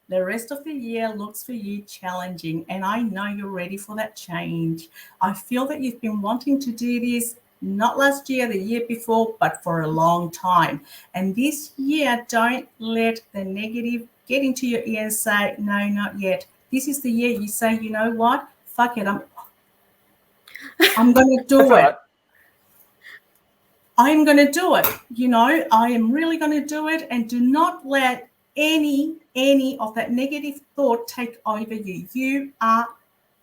The rest of the year looks for you challenging, and I know you're ready for that change. I feel that you've been wanting to do this, not last year, the year before, but for a long time. And this year, don't let the negative get into your ear and say, no, not yet. This is the year you say, you know what? Fuck it. I'm going to That's do all it. right. I am going to do it. I am really going to do it, and do not let any of that negative thought take over you. You are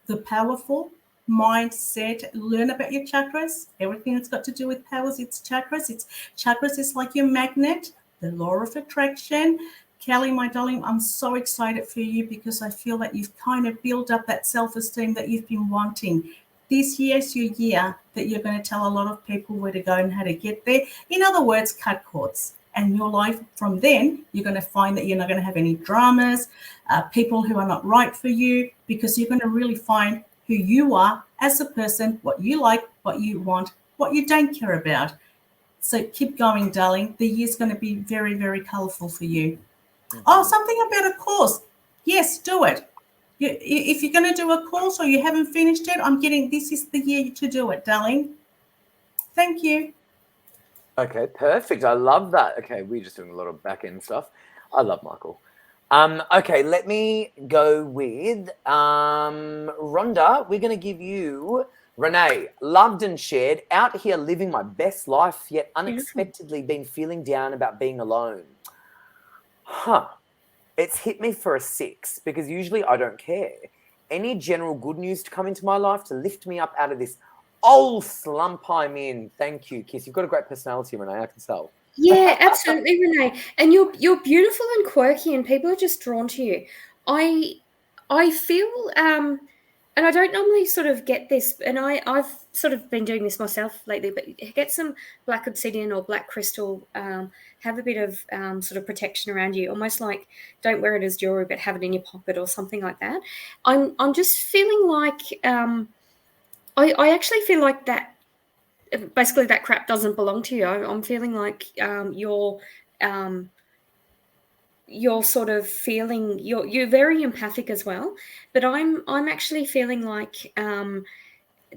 the powerful mindset. Learn about your chakras. Everything that's got to do with powers, it's chakras. Chakras is like your magnet, the law of attraction. Kelly, my darling, I'm so excited for you because I feel that you've kind of built up that self-esteem that you've been wanting. This year's your year that you're going to tell a lot of people where to go and how to get there. In other words, cut cords. And your life from then, you're going to find that you're not going to have any dramas, people who are not right for you, because you're going to really find who you are as a person, what you like, what you want, what you don't care about. So keep going, darling. The year's going to be very, very colourful for you. Oh, something about a course. Yes, do it. If you're going to do a course or you haven't finished it, this is the year to do it, darling. Thank you. Okay, perfect. I love that. Okay, we're just doing a lot of back-end stuff. I love Michael. Okay, let me go with Rhonda. We're going to give you Renee. Loved and shared. Out here living my best life, yet unexpectedly been feeling down about being alone. Huh. It's hit me for a 6 because usually I don't care. Any general good news to come into my life to lift me up out of this old slump I'm in. Thank you, Kiss. You've got a great personality, Renee. I can tell. Yeah, absolutely, Renee. And you're beautiful and quirky, and people are just drawn to you. I feel and I don't normally sort of get this, and I've sort of been doing this myself lately, but get some black obsidian or black crystal, have a bit of sort of protection around you, almost like don't wear it as jewelry, but have it in your pocket or something like that. I'm just feeling like I actually feel like that basically that crap doesn't belong to you. I'm feeling like you're sort of feeling you're very empathic as well, but I'm actually feeling like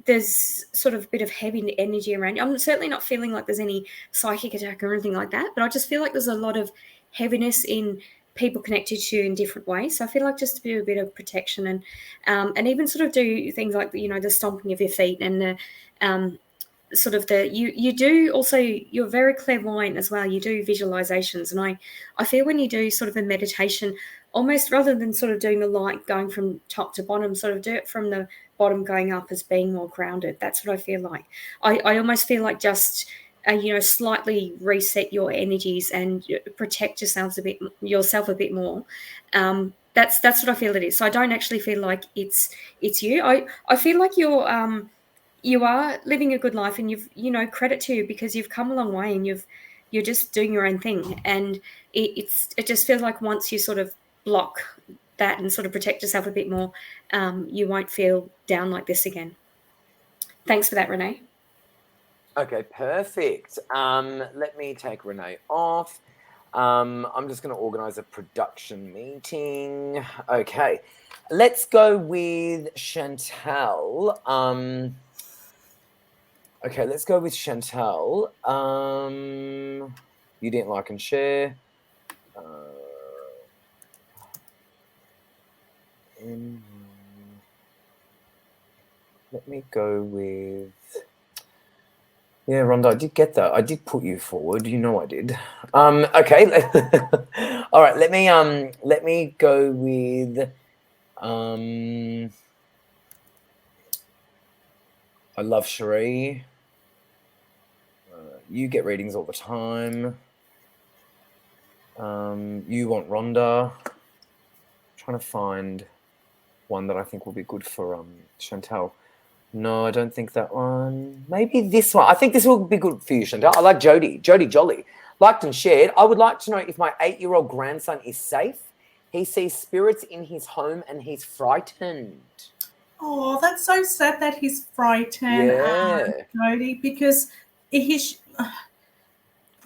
there's sort of a bit of heavy energy around you. I'm certainly not feeling like there's any psychic attack or anything like that, but I just feel like there's a lot of heaviness in people connected to you in different ways. So I feel like just to do a bit of protection and even sort of do things like the stomping of your feet and the sort of you do also, you're very clairvoyant as well. You do visualizations, and I feel when you do sort of a meditation, almost rather than sort of doing the light going from top to bottom, sort of do it from the bottom going up as being more grounded. That's what I feel like. I almost feel like just slightly reset your energies and protect yourself a bit more. That's what I feel it is. So I don't actually feel like it's you. I feel like you are living a good life, and credit to you because you've come a long way, and you're just doing your own thing. And it just feels like once you sort of block that and sort of protect yourself a bit more, you won't feel down like this again. Thanks for that, Renee. Okay, perfect. Let me take Renee off. I'm just going to organize a production meeting. Okay, let's go with Chantal. Okay, let's go with Chantal. You didn't like and share. Let me go with... Yeah, Rhonda, I did get that. I did put you forward. You know I did. Okay. All right. Let me go with. I love Cherie. You get readings all the time. You want Rhonda. I'm trying to find one that I think will be good for Chantal. No, I don't think that one. Maybe this one. I think this will be good for you, Chantal. I like Jody. Jody Jolly. Liked and shared. I would like to know if my 8-year-old grandson is safe. He sees spirits in his home and he's frightened. Oh, that's so sad that he's frightened, Jody, because the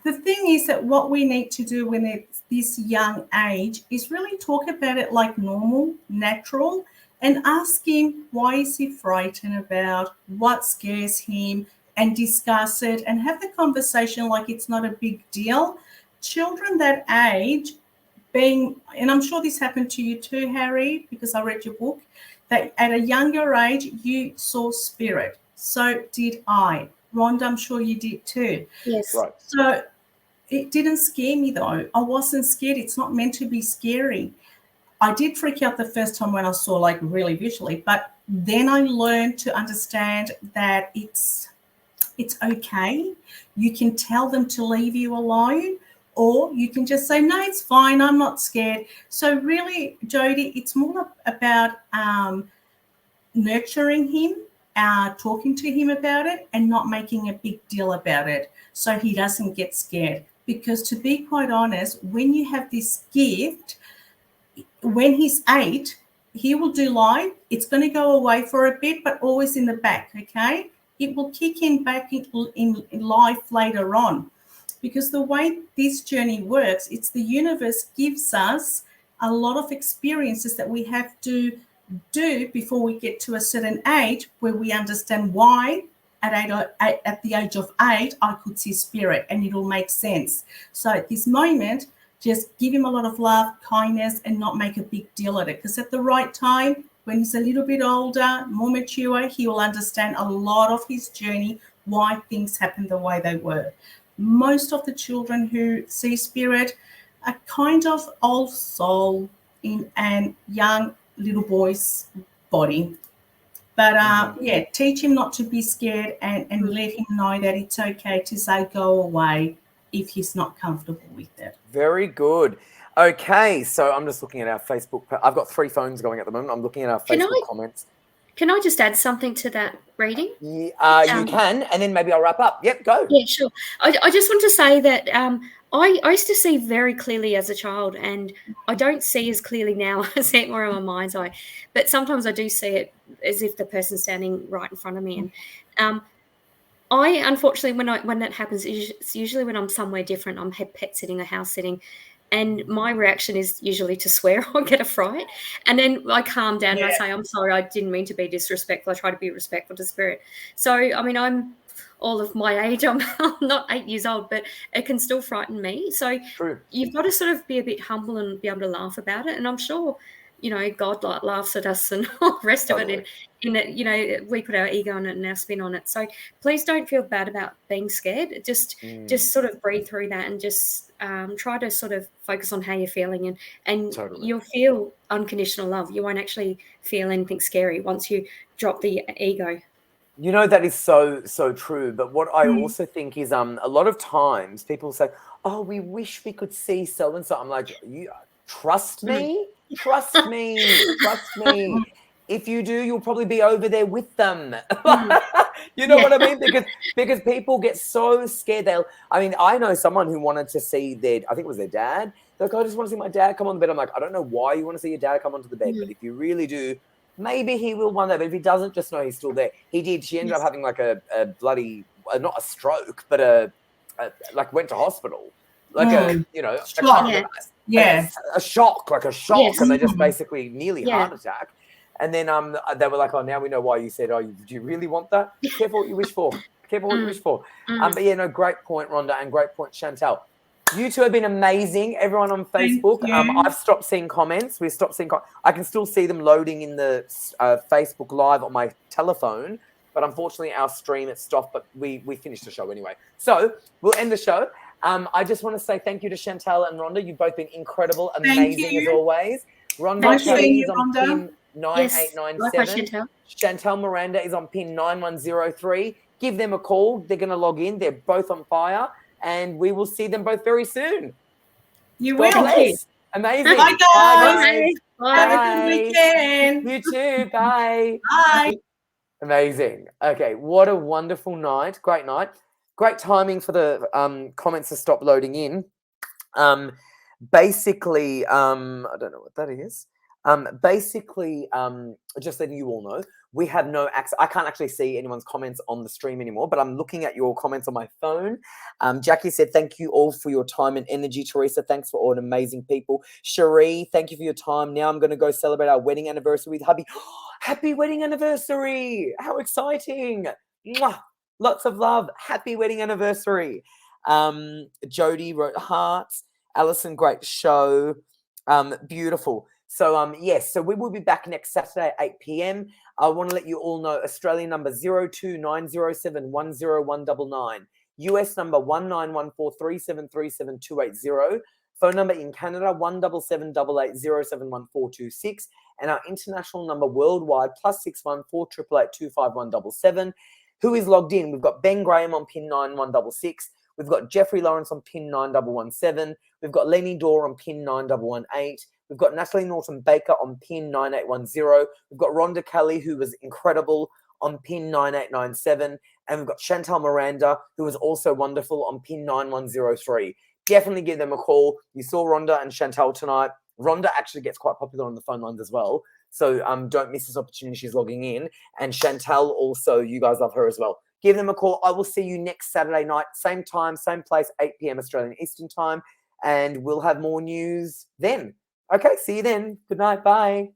thing is that what we need to do when it's this young age is really talk about it like normal, natural, and ask him why is he frightened about, what scares him, and discuss it and have the conversation like it's not a big deal. Children that age, and I'm sure this happened to you too, Harry, because I read your book, that at a younger age you saw spirit. So did I. Rhonda, I'm sure you did too. Yes. Right. So it didn't scare me though. I wasn't scared. It's not meant to be scary. I did freak out the first time when I saw like really visually, but then I learned to understand that it's okay. You can tell them to leave you alone, or you can just say, no, it's fine, I'm not scared. So really, Jody, it's more about nurturing him, talking to him about it, and not making a big deal about it so he doesn't get scared. Because to be quite honest, when you have this gift, when he's 8, he will do live. It's going to go away for a bit, but always in the back, okay? It will kick in back in life later on. Because the way this journey works, it's the universe gives us a lot of experiences that we have to do before we get to a certain age where we understand why at the age of 8 I could see spirit, and it'll make sense. So at this moment, just give him a lot of love, kindness, and not make a big deal of it. Because at the right time, when he's a little bit older, more mature, he will understand a lot of his journey, why things happen the way they were. Most of the children who see spirit are kind of old soul in a young little boy's body. But yeah, teach him not to be scared, and let him know that it's okay to say go away if he's not comfortable with it. Very good. Okay, so I'm just looking at our Facebook. I've got 3 phones going at the moment. I'm looking at our Facebook comments. Can I just add something to that reading? Yeah, you can, and then maybe I'll wrap up. Yep, go. Yeah, sure. I just want to say that I used to see very clearly as a child, and I don't see as clearly now. I see it more in my mind's eye, but sometimes I do see it as if the person's standing right in front of me. And I, unfortunately, when that happens, it's usually when I'm somewhere different. I'm pet sitting or house sitting, and my reaction is usually to swear or get a fright. And then I calm down and I say, I'm sorry, I didn't mean to be disrespectful. I try to be respectful to spirit. So, I mean, I'm all of my age. I'm not 8 years old, but it can still frighten me. So you've got to sort of be a bit humble and be able to laugh about it. And I'm sure, God laughs at us and all the rest of it. In it, we put our ego on it and our spin on it. So please don't feel bad about being scared. Just sort of breathe through that and just try to sort of focus on how you're feeling, and you'll feel unconditional love. You won't actually feel anything scary once you drop the ego. That is so true. But what I also think is a lot of times people say, oh, we wish we could see so and so. I'm like, you trust me. Trust me. If you do, you'll probably be over there with them. You know what I mean? Because people get so scared. I know someone who wanted to see I think it was their dad. They're like, I just want to see my dad come on the bed. I'm like, I don't know why you want to see your dad come onto the bed, but if you really do, maybe he will one day. But if he doesn't, just know he's still there. He did. She ended up having like a bloody, not a stroke, but went to hospital. Like a shock, and they just basically nearly heart attack. And then they were like, oh, now we know why you said, oh, do you really want that? Careful what you wish for. But yeah, no, great point, Rhonda, and great point, Chantal. You two have been amazing. Everyone on Facebook. I've stopped seeing comments. We've stopped seeing I can still see them loading in the Facebook Live on my telephone. But unfortunately, our stream, it stopped. But we finished the show anyway. So we'll end the show. I just want to say thank you to Chantal and Rhonda. You've both been incredible, amazing as always. Rhonda is on pin 9897. Yes. Chantal Miranda is on pin 9103. Give them a call. They're going to log in. They're both on fire. And we will see them both very soon. You will. Amazing. Bye, guys. Bye. Have a good weekend. You too. Bye. Bye. Amazing. Okay. What a wonderful night. Great night. Great timing for the comments to stop loading in. Basically, I don't know what that is. Just letting you all know, we have no access. I can't actually see anyone's comments on the stream anymore, but I'm looking at your comments on my phone. Jackie said, thank you all for your time and energy. Teresa, thanks for all the amazing people. Cherie, thank you for your time. Now I'm going to go celebrate our wedding anniversary with hubby. Happy wedding anniversary. How exciting. Mwah. Lots of love. Happy wedding anniversary. Jody wrote hearts. Alison, great show. Beautiful. So yes, so we will be back next Saturday at 8 p.m. I want to let you all know Australian number 0290710199, US number 1914373728, phone number in Canada 17788071426, and our international number worldwide +61 488825177. Who is logged in? We've got Ben Graham on pin 9166. We've got Jeffrey Lawrence on pin 9117. We've got Lenny Dorr on pin 9118. We've got Natalie Norton-Baker on pin 9810. We've got Rhonda Kelly, who was incredible, on pin 9897. And we've got Chantal Miranda, who was also wonderful, on pin 9103. Definitely give them a call. You saw Rhonda and Chantal tonight. Rhonda actually gets quite popular on the phone lines as well. So don't miss this opportunity. She's logging in. And Chantal also, you guys love her as well. Give them a call. I will see you next Saturday night. Same time, same place, 8 p.m. Australian Eastern Time. And we'll have more news then. Okay, see you then. Good night. Bye.